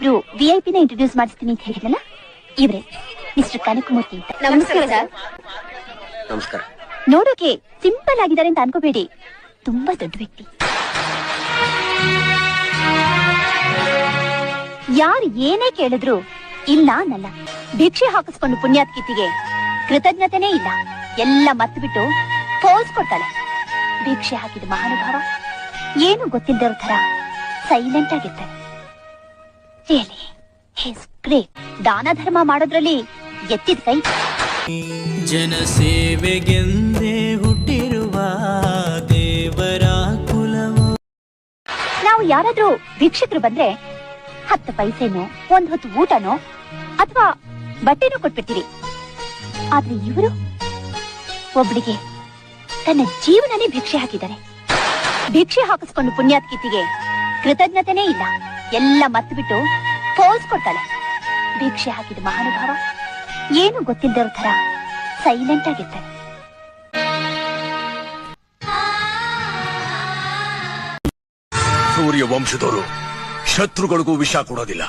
ಒಬ್ರು ವಿಐಪಿನ ಇಂಟ್ರೊಡ್ಯೂಸ್ ಮಾಡಿಸ್ತೀನಿ ಅಂತ ಹೇಳಿದ್ನಲ್ಲ, ಇವ್ರೆ ಮಿಸ್ಟರ್ ಕನಕಮೂರ್ತಿ ಅಂತ. ನಮಸ್ಕಾರ ಸರ್. ನಮಸ್ಕಾರ. ನೋಡೋಕೆ ಸಿಂಪಲ್ ಆಗಿದ್ದಾರೆ ಅಂತ ಅನ್ಕೋಬೇಡಿ, ತುಂಬಾ ದೊಡ್ಡ ವ್ಯಕ್ತಿ. ಯಾರು ಏನೇ ಕೇಳಿದ್ರು ಇಲ್ಲ ಅನ್ನಲ್ಲ. ಭಿಕ್ಷೆ ಹಾಕಿಸ್ಕೊಂಡು ಪುಣ್ಯಾತ್ಕಿತ್ತಿಗೆ ಕೃತಜ್ಞತೆನೇ ಇಲ್ಲ, ಎಲ್ಲ ಮತ್ ಬಿಟ್ಟು ಫೋರ್ಸ್ ಕೊಡ್ತಾಳೆ. ಭಿಕ್ಷೆ ಹಾಕಿದ ಮಹಾನುಭಾವ ಏನು ಗೊತ್ತಿಲ್ಲದವ್ರ ತರ ಸೈಲೆಂಟ್ ಆಗಿರ್ತಾರೆ. Really his great. ದಾನ ಧರ್ಮ ಮಾಡೋದ್ರಲ್ಲಿ ಎತ್ತಿದ ಕೈ. ಜನಸೇವೆಗೆಂದೇ ಹುಟ್ಟಿರುವ ದೇವರ ಕುಲವು. ನಾವು ಯಾರಾದ್ರೂ ಭಿಕ್ಷಕರು ಬಂದ್ರೆ 10 ಪೈಸೆನೋ, 1 ಹೊತ್ತು ಊಟನೋ ಅಥವಾ ಬಟ್ಟೆನೋ ಕೊಟ್ಬಿಡ್ತೀರಿ. ಆದ್ರೆ ಇವರು ಒಬ್ಳಿಗೆ ತನ್ನ ಜೀವನನೇ ಭಿಕ್ಷೆ ಹಾಕಿದ್ದಾರೆ. ಭಿಕ್ಷೆ ಹಾಕಿಸ್ಕೊಂಡು ಪುಣ್ಯಾತ್ಕಿತ್ತಿಗೆ ಕೃತಜ್ಞತೆನೇ ಇಲ್ಲ, ಎಲ್ಲ ಮತ್ ಬಿಟ್ಟು ಫೋರ್ಸ್ ಕೊಡ್ತಾಳೆ. ಭಿಕ್ಷೆ ಹಾಕಿದ ಮಹಾನುಭಾವ ಏನು ಗೊತ್ತಿಲ್ಲದವ್ರ ತರ ಸೈಲೆಂಟ್ ಆಗಿರ್ತಾರೆ. ಸೂರ್ಯ ವಂಶದವರು ಶತ್ರುಗಳಿಗೂ ವಿಷ ಕೊಡೋದಿಲ್ಲ.